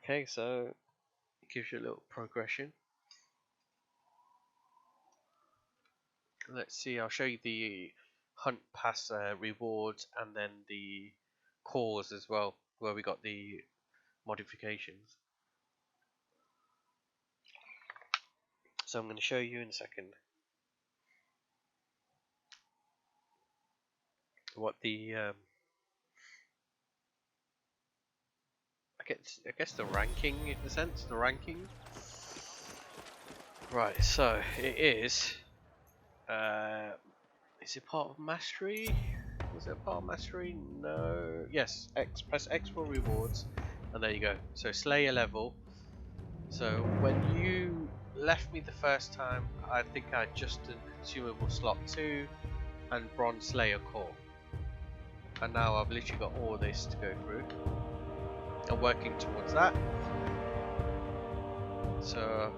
Okay, so it gives you a little progression. Let's see, I'll show you the hunt pass rewards and then the cores as well, where we got the modifications. So I'm going to show you in a second what the I guess the ranking, in a sense, the ranking. Right, so it is it part of mastery? Was it part of mastery? No. Yes, press X for rewards, and there you go. So Slayer level. So when you left me the first time, I think I just did consumable slot 2 and bronze Slayer core, and now I've literally got all this to go through. I'm working towards that. So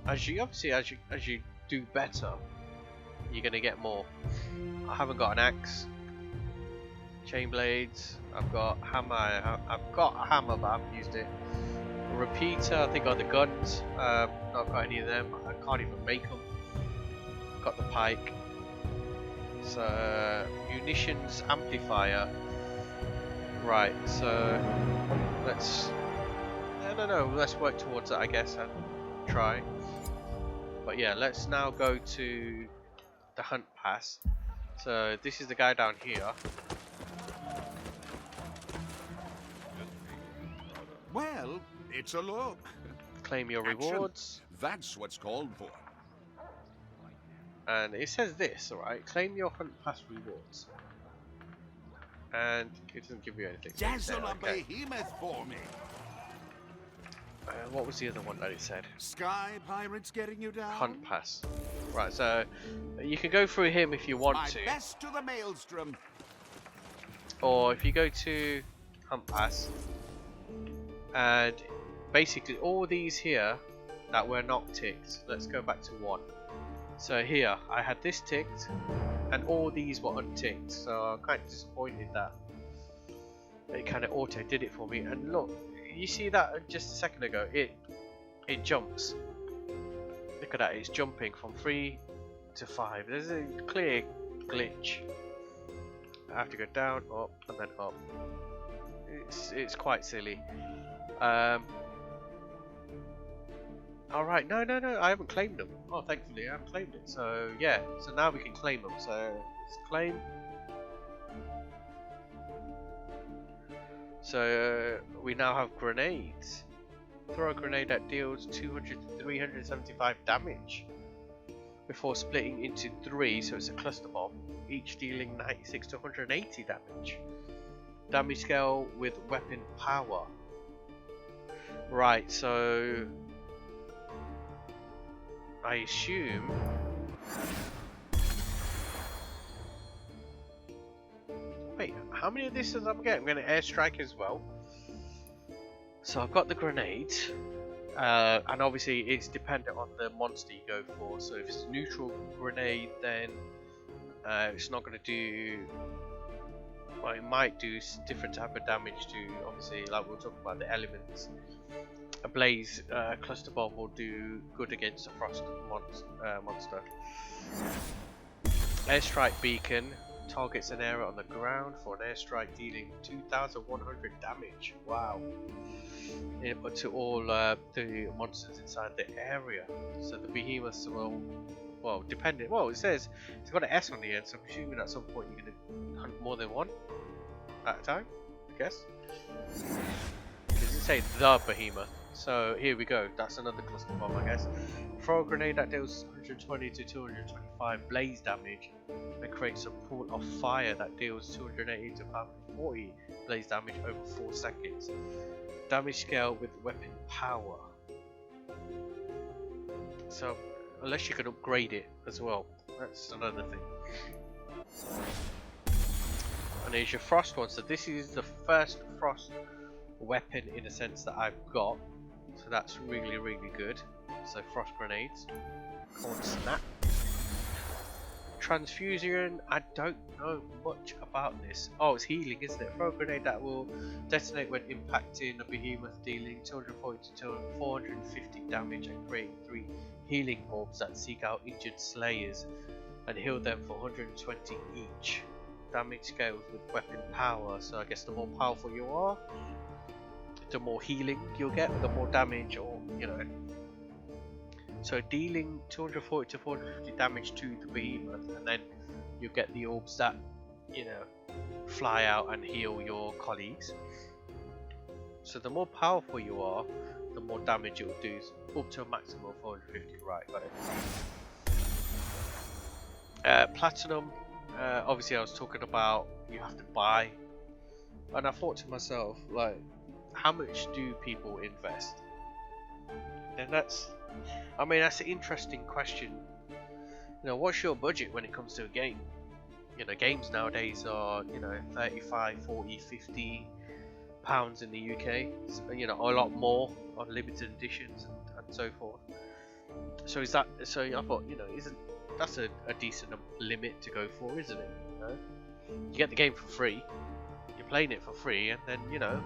as you do better, you're gonna get more. I haven't got an axe, chain blades. I've got hammer. I've got a hammer, but I haven't used it. A repeater. I think I got the guns. Not got any of them. I can't even make them. Got the pike. So munitions amplifier. Right. So let's. No. Let's work towards that, I guess, and try. But yeah, let's now go to the hunt pass. So this is the guy down here. Well, it's a look. Claim your Action. rewards. That's what's called for. And it says this, alright, claim your hunt pass rewards. And it doesn't give you anything. Dazzle a Okay. behemoth for me. What was the other one that it said? Sky pirates getting you down? Hunt pass. Right, so you can go through him if you want My to. best to the maelstrom. Or if you go to hunt pass, and basically all these here that were not ticked, let's go back to one. So here I had this ticked and all these were unticked, so I'm kind of disappointed that it kind of auto did it for me. And look, you see that just a second ago, it jumps. Look at that, it's jumping from 3 to 5. There's a clear glitch. I have to go down, up, and then up. It's quite silly. Alright, no, I haven't claimed them. Oh, thankfully I haven't claimed it. So yeah, so now we can claim them. So let's claim. So we now have grenades. Throw a grenade that deals 200 to 375 damage before splitting into 3, so it's a cluster bomb, each dealing 96 to 180 damage. Damage scale with weapon power. Right, so I assume wait, how many of this does I'm getting? I'm going to airstrike as well. So I've got the grenades, and obviously it's dependent on the monster you go for. So if it's a neutral grenade, then it's not going to do. Well, it might do different type of damage to, obviously, like we'll talk about the elements. A blaze cluster bomb will do good against a frost monster. Airstrike beacon targets an area on the ground for an airstrike dealing 2,100 damage. Wow. Input to all the monsters inside the area. So the behemoths will, well, depending. Well, it says it's got an S on the end, so I'm assuming at some point you're going to hunt more than one at a time, I guess. Does it say the behemoth? So here we go. That's another cluster bomb, I guess. Throw a grenade that deals 120 to 225 blaze damage and creates a pool of fire that deals 280 to 540 blaze damage over 4 seconds. Damage scale with weapon power. So unless you can upgrade it as well, that's another thing. And here's your frost one. So this is the first frost weapon in a sense that I've got. So that's really, really good. So frost grenades. Corn snap. Transfusion, I don't know much about this. Oh, it's healing, isn't it? Throw a grenade that will detonate when impacting a behemoth, dealing 240 to 450 damage and creating 3 healing orbs that seek out injured slayers and heal them for 120 each. Damage scales with weapon power, so I guess the more powerful you are, the more healing you'll get, the more damage, or you know. So dealing 240 to 450 damage to the behemoth, and then you get the orbs that, you know, fly out and heal your colleagues. So the more powerful you are, the more damage it will do, up to a maximum of 450. Right, got it. Platinum, obviously I was talking about you have to buy, and I thought to myself, like, how much do people invest? And that's an interesting question. You know, what's your budget when it comes to a game? You know, games nowadays are, you know, 35, 40, 50 pounds in the UK. So, you know, a lot more on limited editions and so forth. So I thought, you know, that's a decent limit to go for, isn't it? You know? You get the game for free, you're playing it for free, and then, you know,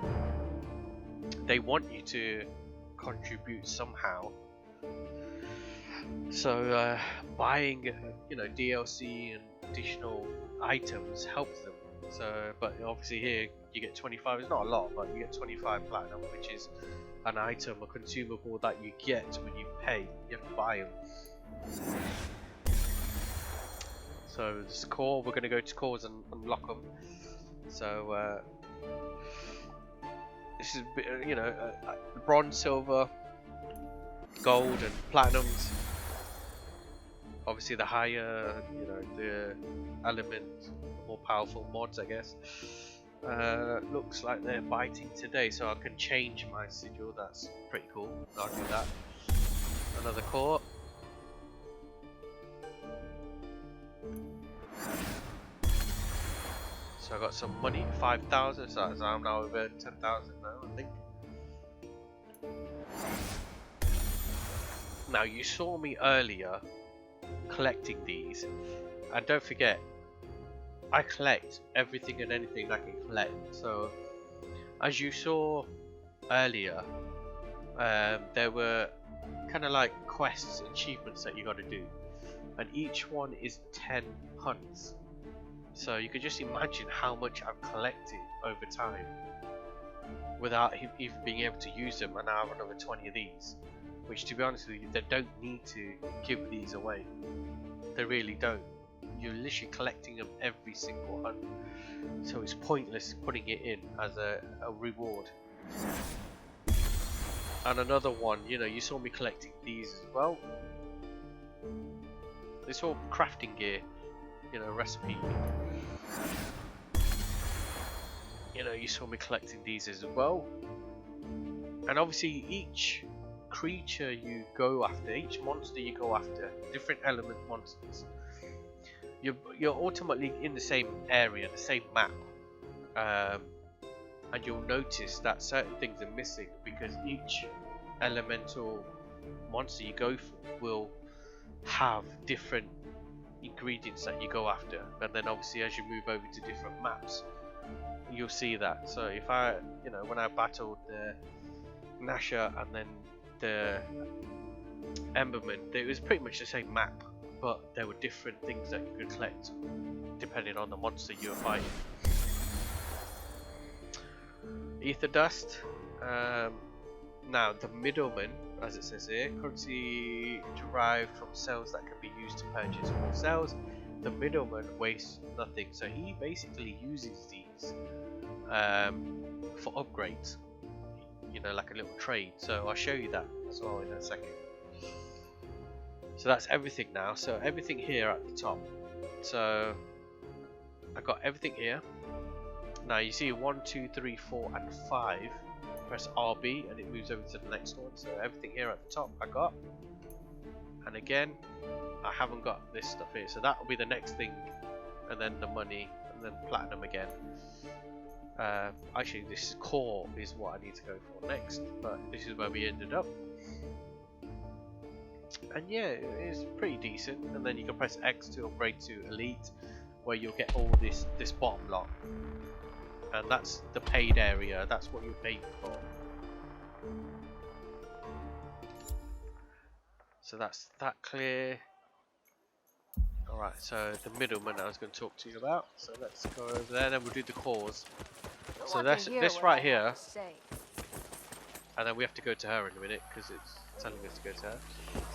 they want you to contribute somehow. So buying, you know, DLC and additional items helps them. So, but obviously here you get 25. It's not a lot, but you get 25 platinum, which is an item, a consumable that you get when you pay. You have to buy them. So this core, we're going to go to cores and unlock them. So this is, you know, bronze, silver, gold, and platinums. Obviously, the higher, you know, the element, the more powerful mods, I guess. Looks like they're biting today, so I can change my sigil. That's pretty cool. I'll do that. Another core. So I got some money, 5,000. So I'm now over 10,000 now, I think. Now you saw me earlier collecting these, and don't forget, I collect everything and anything I can collect. So as you saw earlier, there were kind of like quests, achievements that you got to do, and each one is 10 hunts. So you could just imagine how much I've collected over time without even being able to use them, and I have another 20 of these, which, to be honest with you, they don't need to give these away. They really don't. You're literally collecting them every single hunt, so it's pointless putting it in as a reward. And another one, you know, you saw me collecting these as well. This all crafting gear, you know, recipe. You know, you saw me collecting these as well. And obviously each creature you go after, each monster you go after, different element monsters, you're ultimately in the same area, the same map, and you'll notice that certain things are missing because each elemental monster you go for will have different ingredients that you go after, and then obviously as you move over to different maps you'll see that. So if I, you know, when I battled the Nasha and then the Emberman, it was pretty much the same map, but there were different things that you could collect depending on the monster you were fighting. Ether dust. Now the middleman, as it says here, currency derived from cells that can be used to purchase more cells. The middleman wastes nothing, so he basically uses these for upgrades, you know, like a little trade. So I'll show you that as well in a second. So that's everything now. So everything here at the top. So I got everything here. Now you see 1, 2, 3, 4 and 5. Press RB and it moves over to the next one. So everything here at the top I got. And again, I haven't got this stuff here. So that will be the next thing. And then the money, and then platinum again. Actually this core is what I need to go for next, but this is where we ended up. And yeah, it's pretty decent. And then you can press X to upgrade to Elite, where you'll get all this bottom lot. And that's the paid area. That's what you're paying for. So that's that clear. Alright, so the middleman I was going to talk to you about. So let's go over there, then we'll do the cause. So that's this right here. And then we have to go to her in a minute because it's telling us to go to her.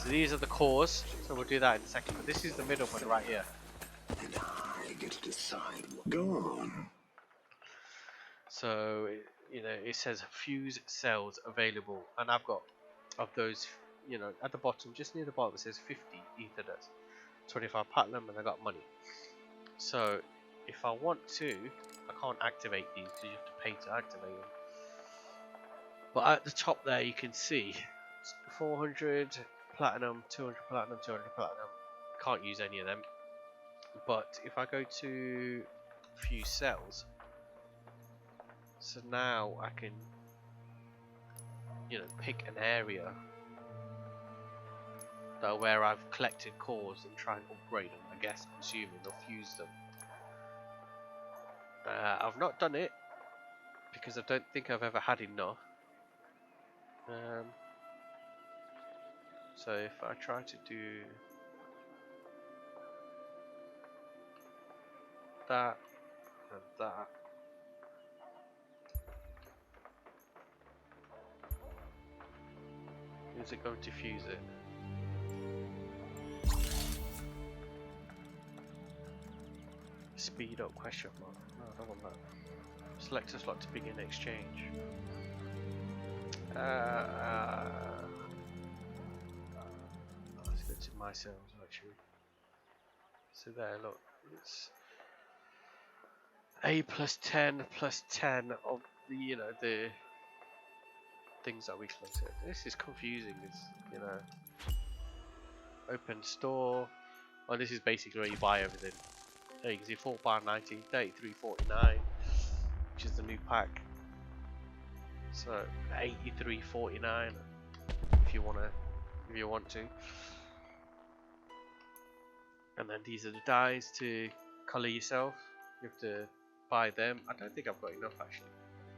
So these are the cores. So we'll do that in a second. But this is the middleman right here. And I get to decide what. Go on. So you know it says fuse cells available, and I've got of those. You know, at the bottom, just near the bottom, it says 50 ether dust, 25 platinum, and I got money. So if I want to, I can't activate these because you have to pay to activate them. But at the top there, you can see 400 platinum, 200 platinum, 200 platinum. Can't use any of them. But if I go to fuse cells, so now I can, you know, pick an area that where I've collected cores and try and upgrade them. I guess I'm assuming they'll fuse them. I've not done it because I don't think I've ever had enough. So if I try to do that and that, is it going to fuse it? Speed up question mark. No, I don't want that. Select a slot to begin exchange. Let's go to my cells actually. So there, look, it's A plus 10 of the, you know, the things that we collected. This is confusing. It's, you know, open store. Oh, this is basically where you buy everything. There you can see £4.90, £33.49, which is the new pack. So £83.49 if you want to. And then these are the dyes to colour yourself. You have to buy them. I don't think I've got enough actually.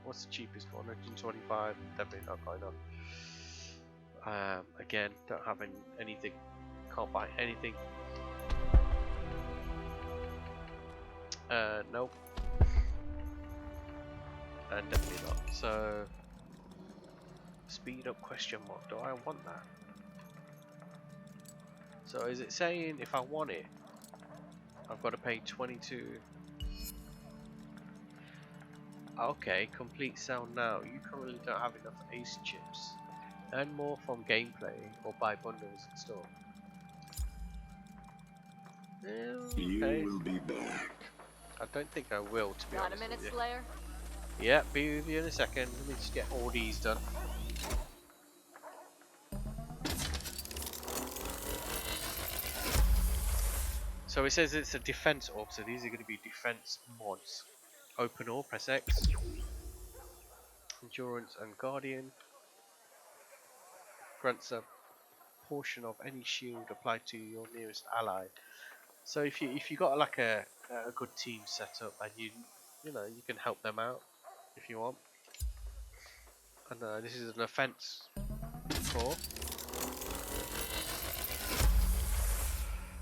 What's the cheapest one? 125. Definitely not got enough. Again, don't have anything. Can't buy anything. Nope. And definitely not. So speed up question mark. Do I want that? So is it saying if I want it, I've got to pay 22? Okay, complete sell now. You currently don't have enough ace chips. Earn more from gameplay or buy bundles in store. Okay. You will be back. I don't think I will, to be honest. Got a minute, Slayer? Yeah, be with you in a second. Let me just get all these done. So it says it's a defense orb, so these are going to be defense mods. Open all, press X. Endurance and Guardian. Grants a portion of any shield applied to your nearest ally. So if you got like a good team set up and you know you can help them out if you want. And this is an offense core.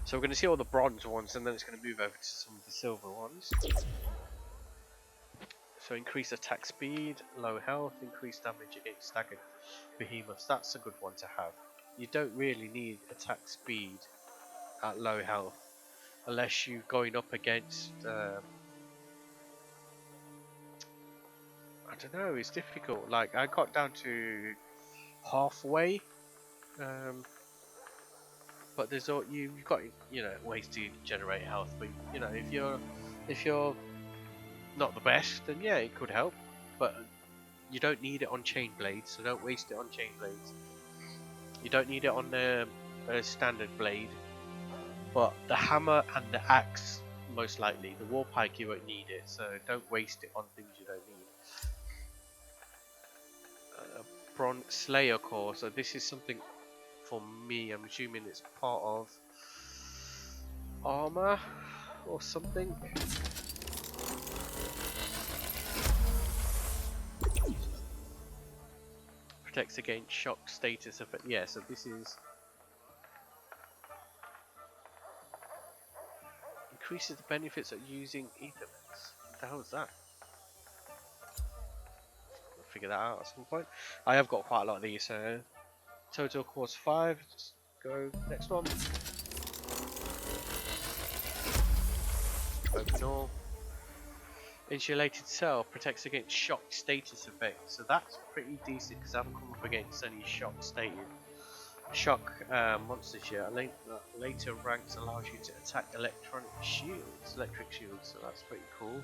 So we're going to see all the bronze ones, and then it's going to move over to some of the silver ones. So increase attack speed, low health, increase damage against staggered behemoths. That's a good one to have. You don't really need attack speed at low health unless you're going up against I don't know, it's difficult. Like I got down to halfway, but there's all you've got, you know, ways to generate health. But you know, if you're not the best, then yeah, it could help. But you don't need it on chain blades, so don't waste it on chain blades. You don't need it on the standard blade, but the hammer and the axe most likely. The war pike you won't need it, so don't waste it on things you don't need. Bronze Slayer core, so this is something for me. I'm assuming it's part of armor or something. Protects against shock status effect. Yeah, so this is increases the benefits of using Etherments. What the hell is that? I'll figure that out at some point. I have got quite a lot of these, so total costs 5. Let's go next one. Open all. Insulated cell protects against shock status effects, so that's pretty decent because I haven't come up against any shock monsters yet. Later ranks allows you to attack electric shields, so that's pretty cool.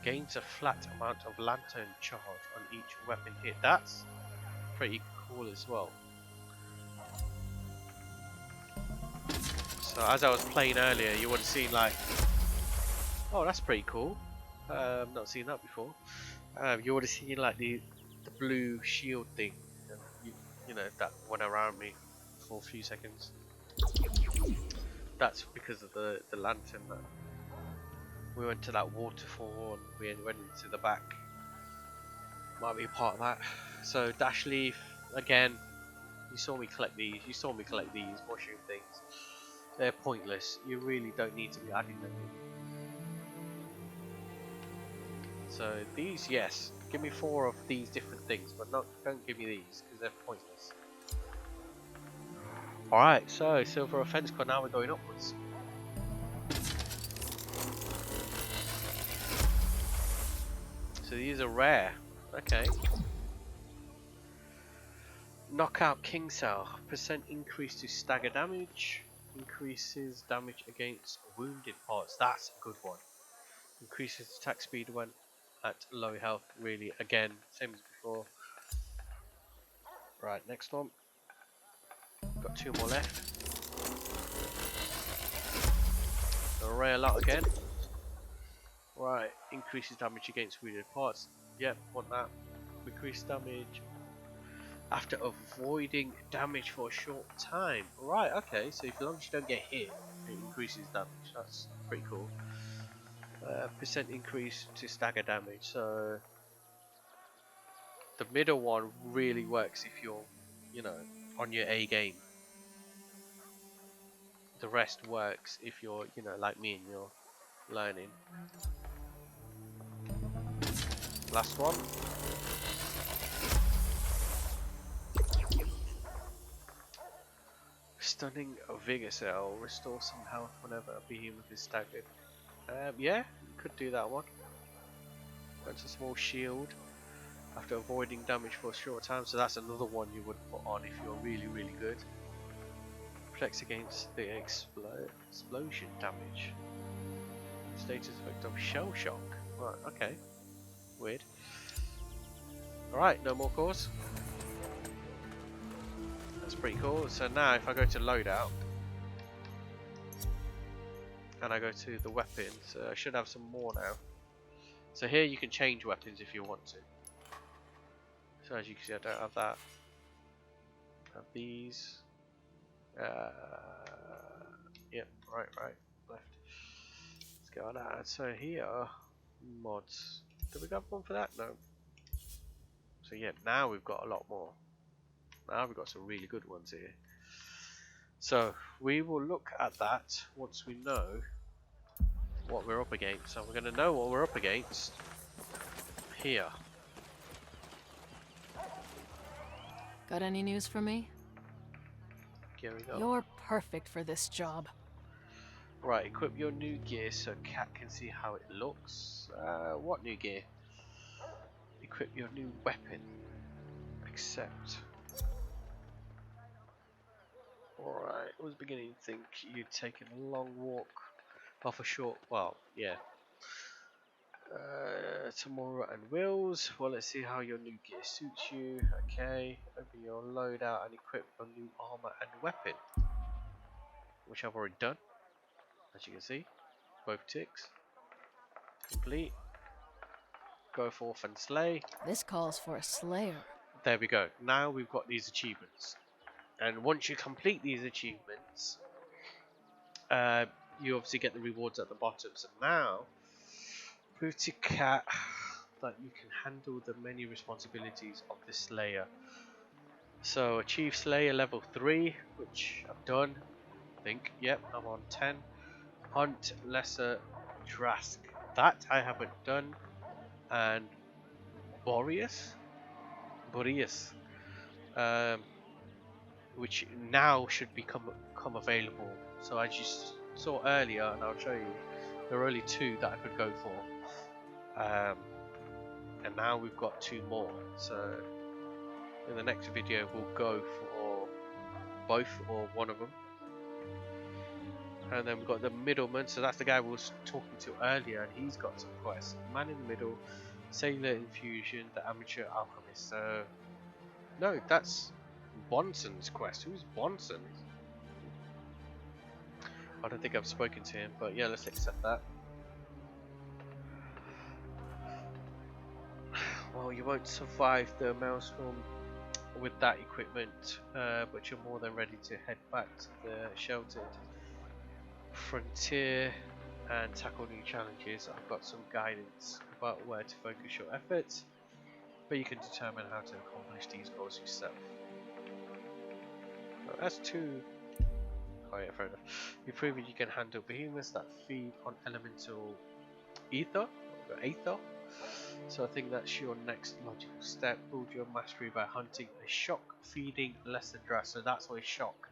Gains a flat amount of lantern charge on each weapon hit. That's pretty cool as well. So as I was playing earlier, you would have seen like, oh, that's pretty cool. Not seen that before. You would have seen like the blue shield thing, you know, that went around me for a few seconds. That's because of the lantern. That we went to that waterfall and we went into the back. Might be a part of that. So dash leaf again. You saw me collect these. You saw me collect these mushroom things. They're pointless. You really don't need to be adding them in. So these, yes, give me 4 of these different things, but don't give me these because they're pointless. Alright, so silver offense card, now we're going upwards. So these are rare. Okay. Knockout King Cell, percent increase to stagger damage, increases damage against wounded parts. That's a good one. Increases attack speed when at low health. Really, again, same as before. Right, next one. Got 2 more left. A rare lot again. Right, increases damage against wounded parts. Yep, want that. Increase damage after avoiding damage for a short time. Right, okay, so as long as you don't get hit, it increases damage. That's pretty cool. Percent increase to stagger damage. So the middle one really works if you're, you know, on your A game. The rest works if you're, you know, like me and you're learning. Last one. Stunning Vigor Cell. Restore some health whenever a behemoth is staggered. Yeah, you could do that one. That's a small shield after avoiding damage for a short time. So that's another one you would put on if you're really, really good. Protects against the explosion damage. Status effect of shell shock. Right, okay. Weird. Alright, no more cores. That's pretty cool. So now if I go to loadout and I go to the weapons, I should have some more now. So here you can change weapons if you want to. So as you can see, I don't have that. I have these. Yep, right, left. Let's go on that. So here, mods. Did we got one for that? No. So yeah, now we've got a lot more. Now we've got some really good ones here. So we will look at that once we know what we're up against. So we're going to know what we're up against here. Got any news for me? Gearing up. You're perfect for this job. Right, equip your new gear so Cat can see how it looks. What new gear? Equip your new weapon. Accept. Alright, I was beginning to think you'd taken a long walk off a short, well, yeah. Tomorrow and Wills. Well, let's see how your new gear suits you. Okay, open your loadout and equip your new armor and weapon, which I've already done. As you can see, both ticks. Complete. Go forth and slay. This calls for a slayer. There we go. Now we've got these achievements. And once you complete these achievements, you obviously get the rewards at the bottom. So now, prove to Cat that you can handle the many responsibilities of the Slayer. So achieve Slayer level 3, which I've done. I think, yep, I'm on 10. Hunt Lesser Drask, that I haven't done. And Boreas, which now should become available. So as you saw earlier, and I'll show you, there are only 2 that I could go for, and now we've got 2 more. So in the next video we'll go for both or one of them. And then we've got the middleman, so that's the guy we was talking to earlier, and he's got some quests. Man in the Middle, Sailor Infusion, the Amateur Alchemist. So no, that's Bonson's quest. Who's Bonson? I don't think I've spoken to him, but yeah, let's accept that. Well, you won't survive the maelstrom with that equipment, but you're more than ready to head back to the sheltered frontier and tackle new challenges. I've got some guidance about where to focus your efforts, but you can determine how to accomplish these goals yourself. That's 2. Oh yeah, fair enough. You've proven you can handle behemoths that feed on elemental ether. So I think that's your next logical step. Build your mastery by hunting a shock feeding lesser draft. So that's why shock.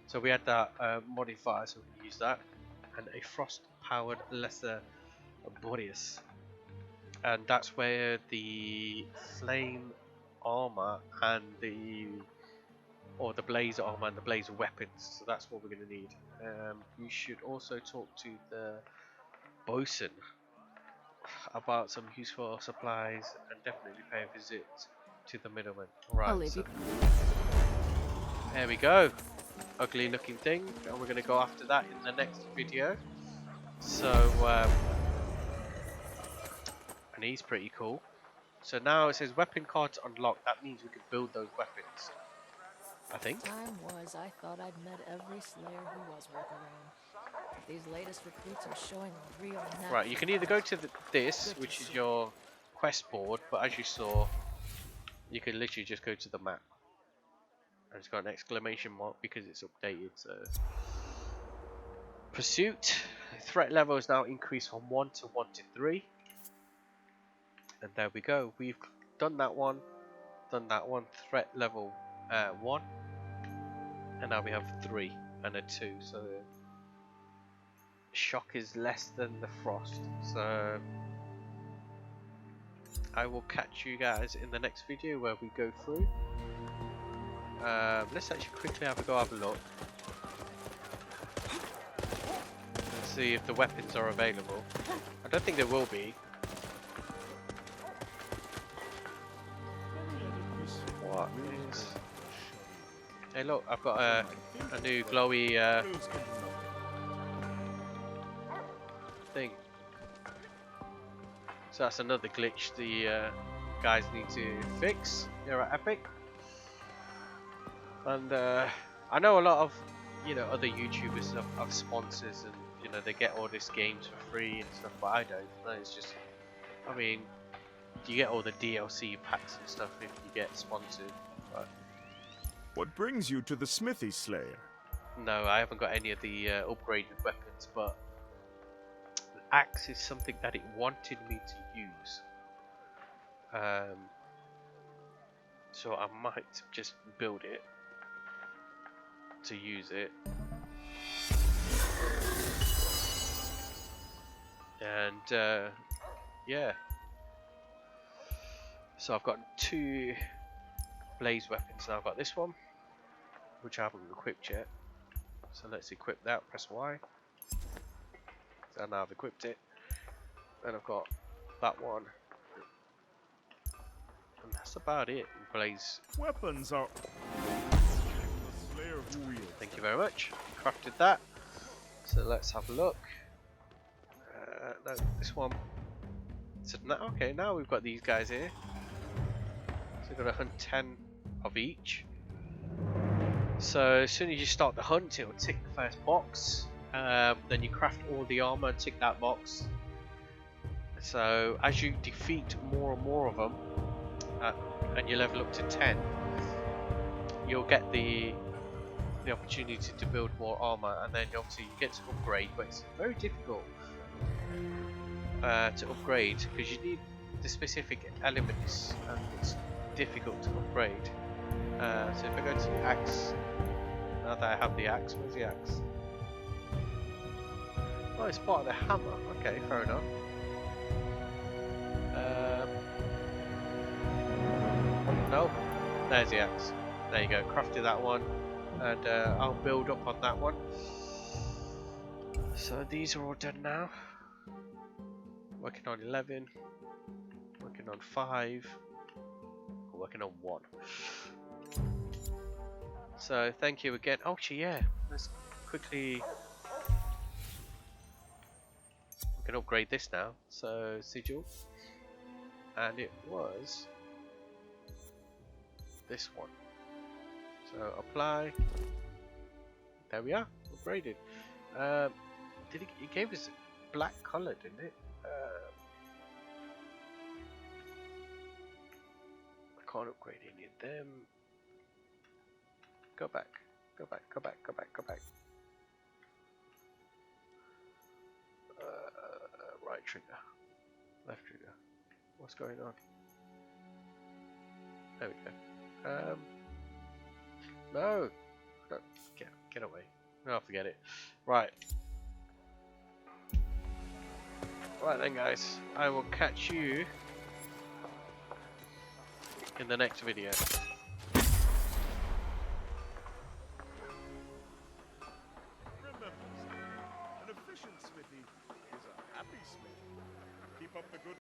So we had that modifier, so we can use that. And a frost powered lesser Boreas. And that's where the flame armor and the blaze armor and the blaze weapons, so that's what we're going to need. You should also talk to the bosun about some useful supplies, and definitely pay a visit to the middleman. Right, I'll leave so you. there we go. Ugly looking thing, and we're going to go after that in the next video. So and he's pretty cool. So now it says weapon cards unlocked. That means we can build those weapons, I think. Time was I thought I'd met every Slayer who was worth around. These latest recruits are showing a real knack. Right, you can either go to this, which is your quest board, but as you saw, you can literally just go to the map. And it's got an exclamation mark because it's updated. So pursuit, threat level is now increased from 1 to 1 to 3. And there we go. We've done that one, threat level 1, and now we have 3 and a 2. So shock is less than the frost. So I will catch you guys in the next video where we go through. Let's actually quickly have a look. Let's see if the weapons are available. I don't think they will be. What is... Hey look, I've got a new glowy thing. So that's another glitch the guys need to fix here at Epic. And I know a lot of other YouTubers have sponsors, and they get all these games for free and stuff, but I don't. No, it's just, I mean, you get all the DLC packs and stuff if you get sponsored. But What brings you to the Smithy Slayer? no, I haven't got any of the upgraded weapons, but the axe is something that it wanted me to use. So I might just build it to use it. And yeah. So I've got 2 blaze weapons now. I've got this one, which I haven't equipped yet. So let's equip that. Press Y. So now I've equipped it. Then I've got that one. And that's about it. Blaze. Weapons are... The Slayer who wields. Thank you very much. Crafted that. So let's have a look. No, this one. So now, okay, now we've got these guys here. So we've got to hunt 10 of each. So as soon as you start the hunt, it'll tick the first box. Then you craft all the armor and tick that box. So as you defeat more and more of them, and you level up to 10, you'll get the opportunity to build more armor, and then obviously you get to upgrade, but it's very difficult to upgrade because you need the specific elements, and it's difficult to upgrade. So if I go to the axe, now that I have the axe, where's the axe? Oh, it's part of the hammer. Okay, fair enough. Nope, there's the axe. There you go, crafted that one, and I'll build up on that one. So these are all done now. Working on 11, working on 5, working on 1. So thank you again. Oh, actually, yeah, let's quickly. We can upgrade this now. So sigil, and it was this one. So apply. There we are, upgraded. Did it gave us black color, didn't it? I can't upgrade any of them. Go back, go back, go back, go back, go back. Right trigger, left trigger. What's going on? There we go. No, get away. No, forget it. Right. Right then, guys. I will catch you in the next video. Remember, an efficient smithy is a happy smith. Keep up the good